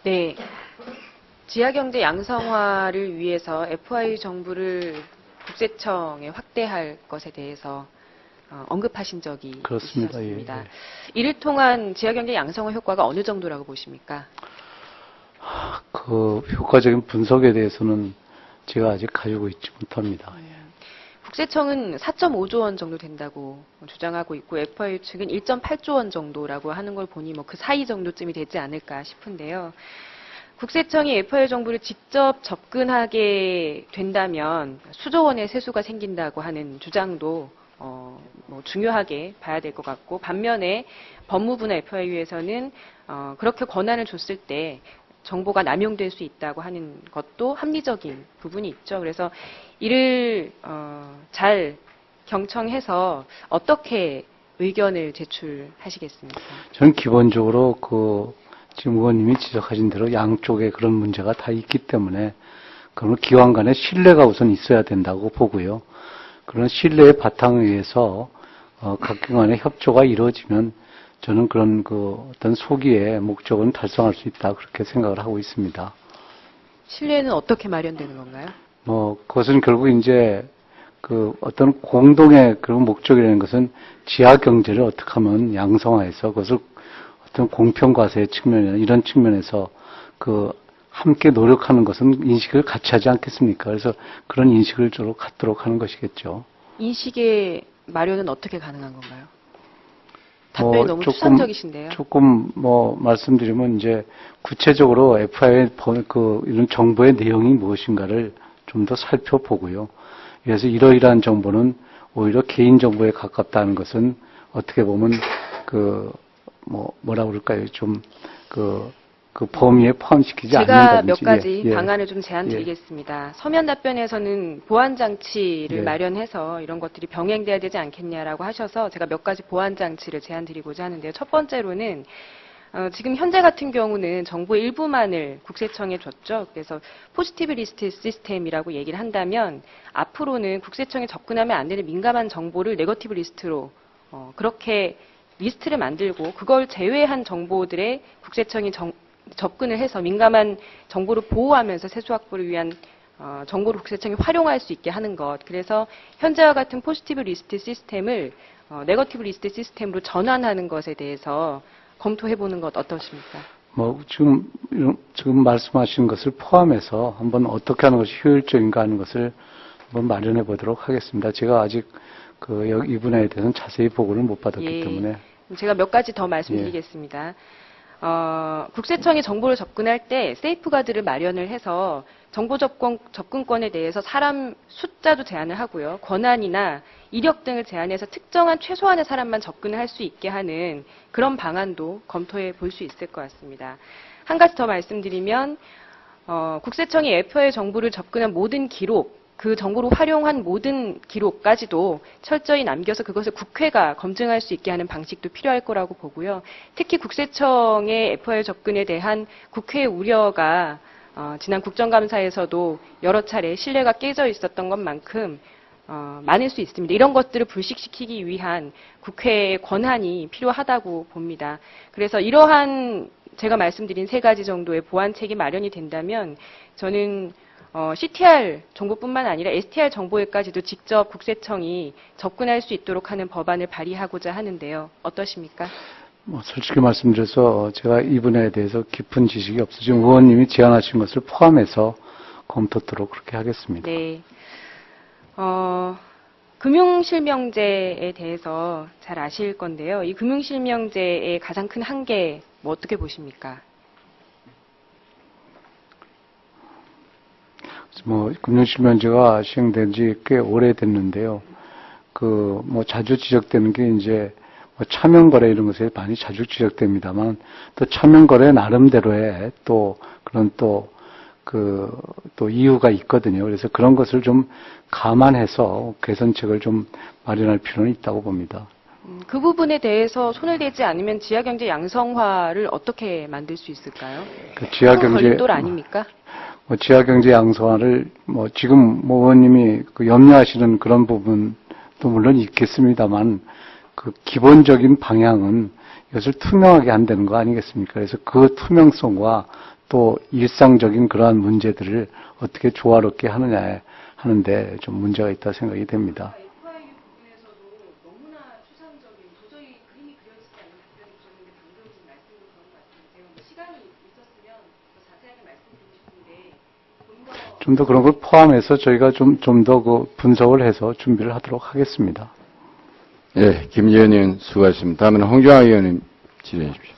네. 지하경제 양성화를 위해서 FI 정부를 국세청에 확대할 것에 대해서 언급하신 적이 그렇습니다. 있었습니다. 예, 예. 이를 통한 지하경제 양성화 효과가 어느 정도라고 보십니까? 그 효과적인 분석에 대해서는 제가 아직 가지고 있지 못합니다. 예. 국세청은 4.5조 원 정도 된다고 주장하고 있고 FI 측은 1.8조 원 정도라고 하는 걸 보니 뭐 그 사이 정도쯤이 되지 않을까 싶은데요. 국세청이 FI 정부를 직접 접근하게 된다면 수조 원의 세수가 생긴다고 하는 주장도 뭐 중요하게 봐야 될 것 같고, 반면에 법무부나 FIU에서는 그렇게 권한을 줬을 때 정보가 남용될 수 있다고 하는 것도 합리적인 부분이 있죠. 그래서 이를 잘 경청해서 어떻게 의견을 제출하시겠습니까? 저는 기본적으로 지금 의원님이 지적하신 대로 양쪽에 그런 문제가 다 있기 때문에 그러면 기관 간에 신뢰가 우선 있어야 된다고 보고요. 그런 신뢰의 바탕에 의해서 각 기관의 협조가 이루어지면 저는 그런 어떤 소기의 목적은 달성할 수 있다 그렇게 생각을 하고 있습니다. 신뢰는 어떻게 마련되는 건가요? 그것은 결국 이제 어떤 공동의 그런 목적이라는 것은 지하 경제를 어떻게 하면 양성화해서 그것을 어떤 공평과세의 측면이나 이런 측면에서 함께 노력하는 것은 인식을 같이 하지 않겠습니까? 그래서 그런 인식을 주로 갖도록 하는 것이겠죠. 인식의 마련은 어떻게 가능한 건가요? 답변이 너무 추상적이신데요. 조금 말씀드리면 이제 구체적으로 FI의 이런 정보의 내용이 무엇인가를 좀 더 살펴보고요. 그래서 이러이러한 정보는 오히려 개인 정보에 가깝다는 것은 어떻게 보면 뭐라 그럴까요? 좀 그 범위에 포함시키지 않는다든지. 제가 몇 가지 방안을 좀 제안드리겠습니다. 서면 답변에서는 보안장치를 마련해서 이런 것들이 병행돼야 되지 않겠냐라고 하셔서 제가 몇 가지 보안장치를 제안드리고자 하는데요. 첫 번째로는 지금 현재 같은 경우는 정보의 일부만을 국세청에 줬죠. 그래서 포지티브 리스트 시스템이라고 얘기를 한다면 앞으로는 국세청에 접근하면 안 되는 민감한 정보를 네거티브 리스트로 그렇게 리스트를 만들고 그걸 제외한 정보들에 국세청이 접근을 해서 민감한 정보를 보호하면서 세수 확보를 위한 정보를 국세청이 활용할 수 있게 하는 것. 그래서 현재와 같은 포지티브 리스트 시스템을 네거티브 리스트 시스템으로 전환하는 것에 대해서 검토해보는 것 어떠십니까? 지금 말씀하신 것을 포함해서 한번 어떻게 하는 것이 효율적인가 하는 것을 한번 마련해 보도록 하겠습니다. 제가 아직 이 분야에 대해서는 자세히 보고를 못 받았기 때문에. 제가 몇 가지 더 말씀드리겠습니다. 국세청이 정보를 접근할 때 세이프가드를 마련을 해서 정보 접근권에 대해서 사람 숫자도 제한을 하고요. 권한이나 이력 등을 제한해서 특정한 최소한의 사람만 접근을 할 수 있게 하는 그런 방안도 검토해 볼 수 있을 것 같습니다. 한 가지 더 말씀드리면 국세청이 FI의 정보를 접근한 모든 기록, 그 정보를 활용한 모든 기록까지도 철저히 남겨서 그것을 국회가 검증할 수 있게 하는 방식도 필요할 거라고 보고요. 특히 국세청의 FI 접근에 대한 국회의 우려가 지난 국정감사에서도 여러 차례 신뢰가 깨져 있었던 것만큼 많을 수 있습니다. 이런 것들을 불식시키기 위한 국회의 권한이 필요하다고 봅니다. 그래서 이러한 제가 말씀드린 세 가지 정도의 보완책이 마련이 된다면 저는 CTR 정보뿐만 아니라 STR 정보에까지도 직접 국세청이 접근할 수 있도록 하는 법안을 발의하고자 하는데요. 어떠십니까? 솔직히 말씀드려서 제가 이 분야에 대해서 깊은 지식이 없어서 지금 의원님이 제안하신 것을 포함해서 검토토록 그렇게 하겠습니다. 네. 금융실명제에 대해서 잘 아실 건데요. 이 금융실명제의 가장 큰 한계 어떻게 보십니까? 금융실명제가 시행된 지 꽤 오래됐는데요. 자주 지적되는 게 이제 차명거래 이런 것에 많이 자주 지적됩니다만 또 차명거래 나름대로의 또 그런 또 이유가 있거든요. 그래서 그런 것을 좀 감안해서 개선책을 좀 마련할 필요는 있다고 봅니다. 그 부분에 대해서 손을 대지 않으면 지하경제 양성화를 어떻게 만들 수 있을까요? 지하경제 걸림돌 아닙니까? 지하경제 양성화를 지금 의원님이 염려하시는 그런 부분도 물론 있겠습니다만 기본적인 방향은 이것을 투명하게 한다는 거 아니겠습니까? 그래서 그 투명성과 또 일상적인 그러한 문제들을 어떻게 조화롭게 하느냐 하는데 좀 문제가 있다 생각이 됩니다. FIU 부분에서도 너무나 추상적인 도저히 그림이 그려지지 않는 답변을 주셨는데 방금 좀 말씀이 그런 것 같은데 제가 뭐 시간이 있었으면 더 자세하게 말씀드리고 싶은데 좀 더 그런 걸 포함해서 저희가 좀 더 그 분석을 해서 준비를 하도록 하겠습니다. 예, 김 의원님 수고하셨습니다. 다음에는 홍정화 의원님 질의해 주십시오.